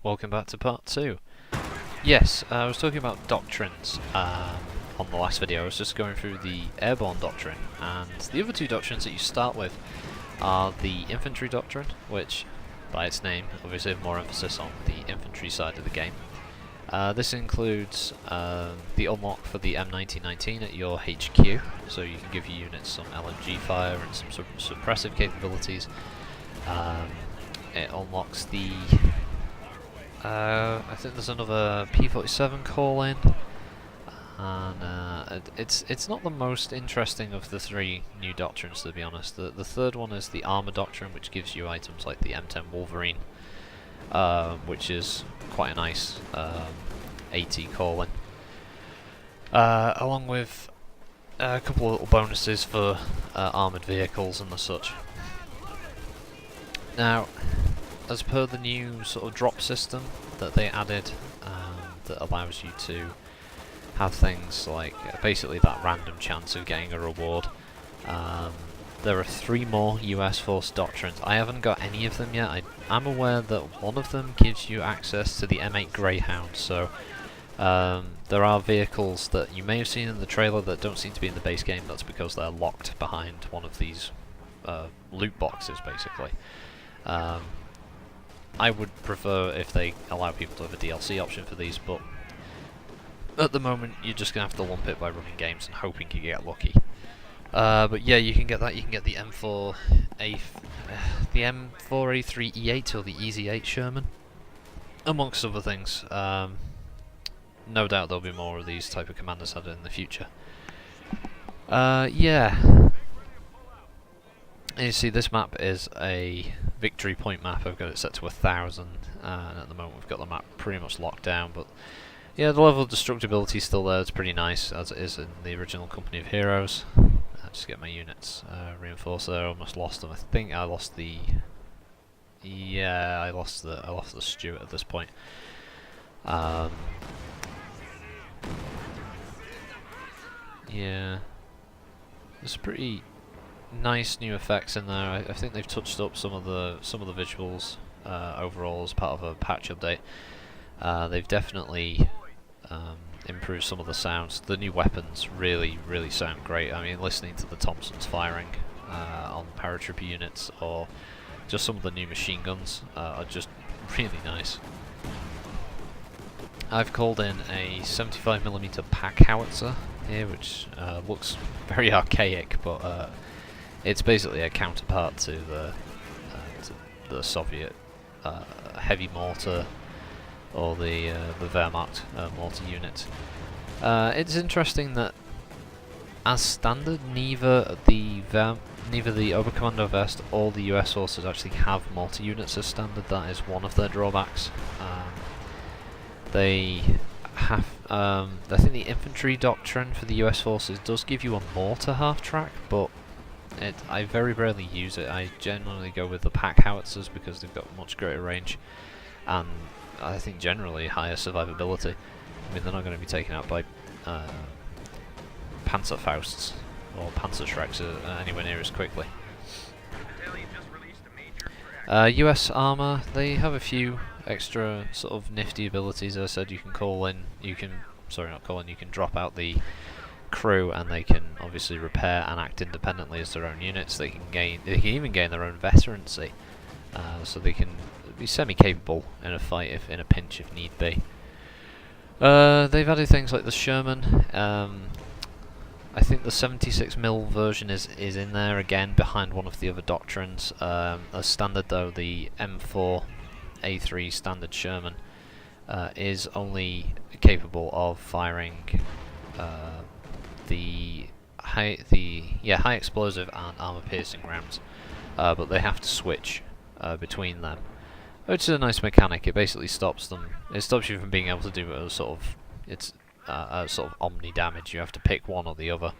welcome back to part 2. Yes, I was talking about doctrines on the last video. I was just going through the airborne doctrine, and the other two doctrines that you start with are the infantry doctrine, which, by its name, obviously have more emphasis on the infantry side of the game. This includes the unlock for the M1919 at your HQ, so you can give your units some LMG fire and some suppressive capabilities. It unlocks the I think there's another P47 call in, and it's not the most interesting of the three new doctrines, to be honest. The third one is the armor doctrine, which gives you items like the M10 Wolverine, which is quite a nice AT call in, along with a couple of little bonuses for armoured vehicles and the such. Now, as per the new sort of drop system that they added, that allows you to have things like basically that random chance of getting a reward, there are 3 more US Force doctrines. I haven't got any of them yet. I'm aware that one of them gives you access to the M8 Greyhound, so there are vehicles that you may have seen in the trailer that don't seem to be in the base game. That's because they're locked behind one of these loot boxes, basically. I would prefer if they allow people to have a DLC option for these, but at the moment you're just going to have to lump it by running games and hoping you get lucky. But yeah, you can get that. You can get the M4A3E8 or the Easy 8 Sherman, amongst other things. No doubt there'll be more of these type of commanders added in the future. Yeah. And you see, this map is a victory point map. I've got it set to 1,000, and at the moment we've got the map pretty much locked down. But yeah, the level of destructibility is still there. It's pretty nice, as it is in the original Company of Heroes. Just get my units reinforced there. I almost lost them. I think I lost the. Yeah, I lost the Stuart at this point. Yeah, there's pretty nice new effects in there. I think they've touched up some of the visuals overall as part of a patch update. They've definitely improved some of the sounds. The new weapons really sound great. I mean, listening to the Thompsons firing on paratrooper units, or just some of the new machine guns are just really nice. I've called in a 75mm pack howitzer here, which looks very archaic, but it's basically a counterpart to the Soviet heavy mortar, or the Wehrmacht mortar unit. It's interesting that, as standard, neither the Oberkommando West or the US forces actually have mortar units as standard. That is one of their drawbacks. They have, I think the infantry doctrine for the US forces does give you a mortar half-track, but I very rarely use it. I generally go with the pack howitzers because they've got much greater range, and I think generally higher survivability. I mean, they're not going to be taken out by Panzerfausts or Panzerschrecks anywhere near as quickly. US armor, they have a few extra sort of nifty abilities. As I said, you can call in, you can drop out the crew, and they can obviously repair and act independently as their own units. They can even gain their own veterancy, so they can be semi-capable in a fight, if in a pinch, if need be. They've added things like the Sherman. I think the 76mm version is in there again, behind one of the other doctrines. As standard though, the M4A3 standard Sherman is only capable of firing the high explosive and armor piercing rounds, but they have to switch between them, which is a nice mechanic. It basically stops them. It stops you from being able to do a sort of omni damage. You have to pick one or the other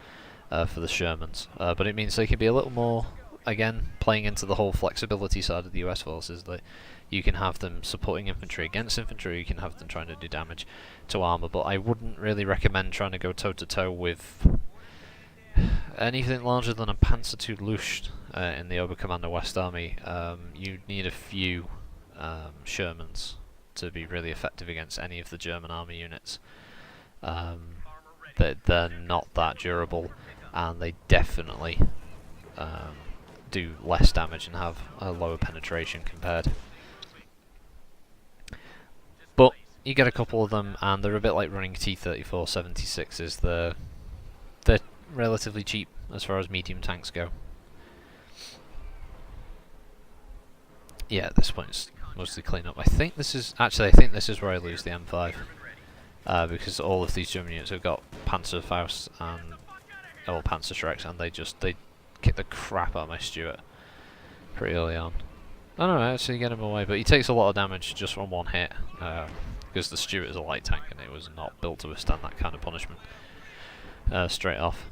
for the Shermans, but it means they can be a little more, again, playing into the whole flexibility side of the US forces, that you can have them supporting infantry against infantry, you can have them trying to do damage to armor. But I wouldn't really recommend trying to go toe to toe with anything larger than a Panzer II Lucht in the Oberkommando West Army. You need a few Shermans to be really effective against any of the German army units. They're not that durable, and they definitely do less damage and have a lower penetration compared. But you get a couple of them, and they're a bit like running T-34 76s. They're relatively cheap as far as medium tanks go. Yeah, at this point it's mostly clean up. I think this is where I lose the M5, because all of these German units have got Panzerfaust and Panzerschrecks, and they kick the crap out of my Stuart pretty early on. Oh no, I actually get him away, but he takes a lot of damage just from one hit, because the Stuart is a light tank and it was not built to withstand that kind of punishment straight off.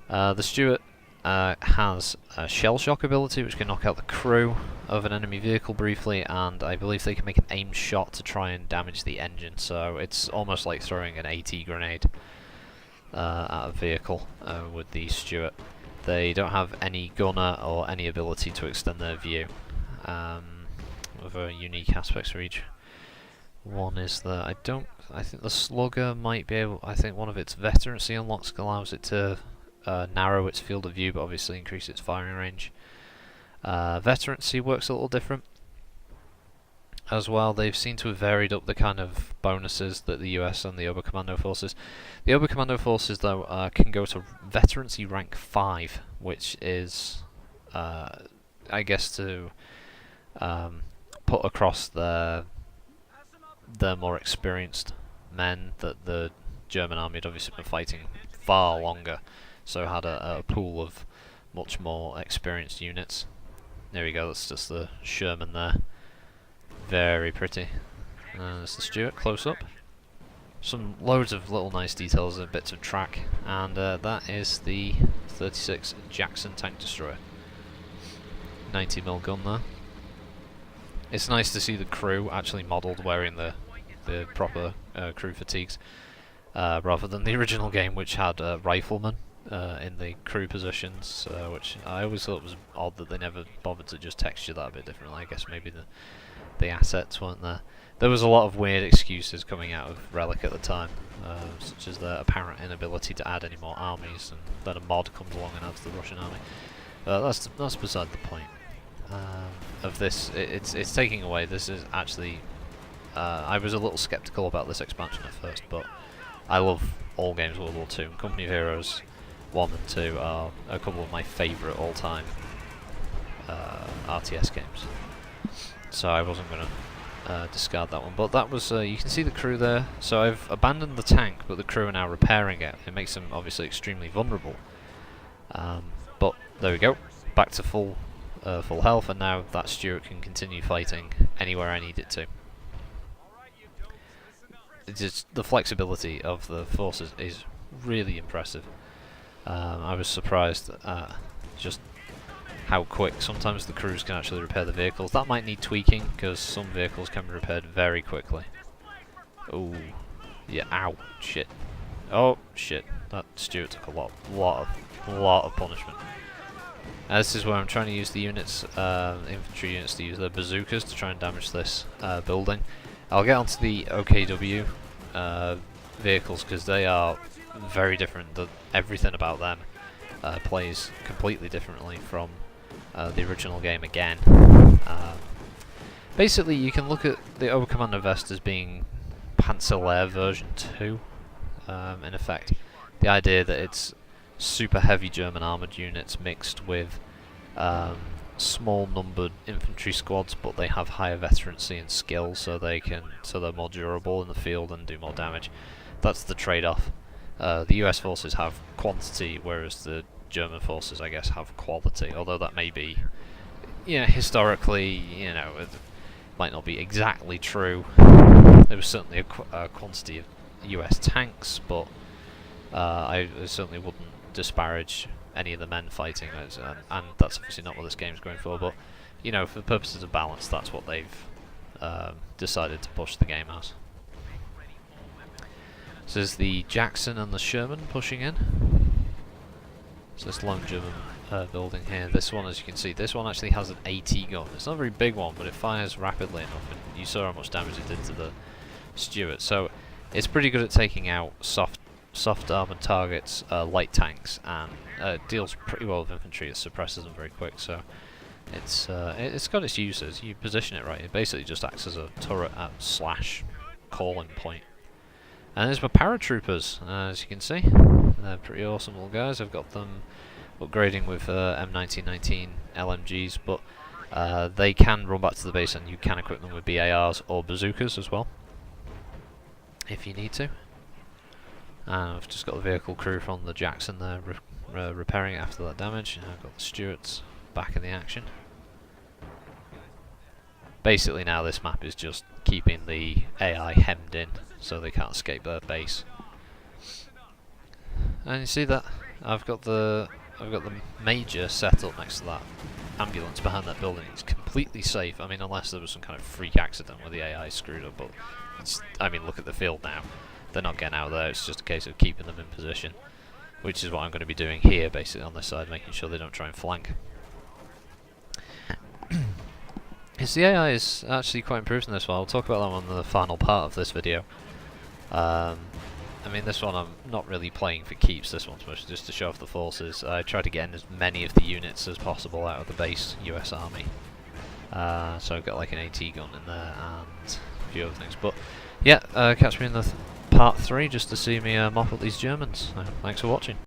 The Stuart has a shell shock ability which can knock out the crew of an enemy vehicle briefly, and I believe they can make an aimed shot to try and damage the engine, so it's almost like throwing an AT grenade at a vehicle with the Stuart. They don't have any gunner or any ability to extend their view. Other unique aspects for each one is that I think the Slugger might be able, I think one of its veterancy unlocks allows it to narrow its field of view, but obviously increase its firing range. Veterancy works a little different as well. They've seemed to have varied up the kind of bonuses that the US and the Oberkommando forces. The Oberkommando forces, though, can go to veterancy rank 5, which is, I guess, to put across their more experienced men that the German army had obviously been fighting far longer, so had a pool of much more experienced units. There we go, that's just the Sherman there. Very pretty. There's the Stuart, close up. Some loads of little nice details and bits of track, and that is the 36 Jackson tank destroyer. 90mm gun there. It's nice to see the crew actually modelled wearing the proper crew fatigues, rather than the original game, which had riflemen in the crew positions, which I always thought was odd that they never bothered to just texture that a bit differently. I guess maybe the assets weren't there. There was a lot of weird excuses coming out of Relic at the time, such as their apparent inability to add any more armies, and then a mod comes along and adds the Russian army. That's beside the point. Of this, it's taking away. This is actually, I was a little skeptical about this expansion at first, but I love all games World War II. And Company of Heroes 1 and 2 are a couple of my favourite all-time RTS games, so I wasn't going to discard that one. But that was, you can see the crew there. So I've abandoned the tank, but the crew are now repairing it. It makes them obviously extremely vulnerable. But there we go, back to full health, and now that Stuart can continue fighting anywhere I need it to. The flexibility of the forces is really impressive. I was surprised at just how quick sometimes the crews can actually repair the vehicles. That might need tweaking, because some vehicles can be repaired very quickly. Oh, yeah, ow, shit. Oh, shit, that Stuart took a lot of punishment. This is where I'm trying to use the units, infantry units, to use their bazookas to try and damage this building. I'll get onto the OKW vehicles, because they are very different. Everything about them plays completely differently from the original game again. Basically, you can look at the Oberkommando Vest as being Panzerlehr version 2, in effect. The idea that it's super heavy German armoured units mixed with small numbered infantry squads, but they have higher veterancy and skill, so they're more durable in the field and do more damage. That's the trade-off. The US forces have quantity, whereas the German forces, I guess, have quality. Although that may be, historically, it might not be exactly true. There was certainly a quantity of US tanks, but I certainly wouldn't disparage any of the men fighting, and that's obviously not what this game's going for, but for purposes of balance, that's what they've decided to push the game as. So there's the Jackson and the Sherman pushing in. So this lone German building here. This one, as you can see, this one actually has an AT gun. It's not a very big one, but it fires rapidly enough, and you saw how much damage it did to the Stuart. So it's pretty good at taking out soft armored targets, light tanks, and deals pretty well with infantry. It suppresses them very quick. So it's got its uses. You position it right, it basically just acts as a turret at slash calling point. And there's my paratroopers, as you can see. They're pretty awesome little guys. I've got them upgrading with M1919 LMGs, but they can run back to the base, and you can equip them with BARs or bazookas as well, if you need to. I've just got the vehicle crew from the Jackson there repairing it after that damage. I've got the Stuarts back in the action. Basically now this map is just keeping the AI hemmed in so they can't escape their base. And you see that I've got the major set up next to that ambulance behind that building. It's completely safe. I mean, unless there was some kind of freak accident where the AI screwed up, but I mean, look at the field now. They're not getting out of there. It's just a case of keeping them in position, which is what I'm going to be doing here, basically on this side, making sure they don't try and flank. Yes, the AI is actually quite improved in this one. I'll talk about that on the final part of this video. I mean, this one I'm not really playing for keeps. This one's mostly just to show off the forces. I try to get in as many of the units as possible out of the base US Army. So I've got like an AT gun in there and a few other things. But yeah, catch me in the part 3 just to see me mop up these Germans. Thanks for watching.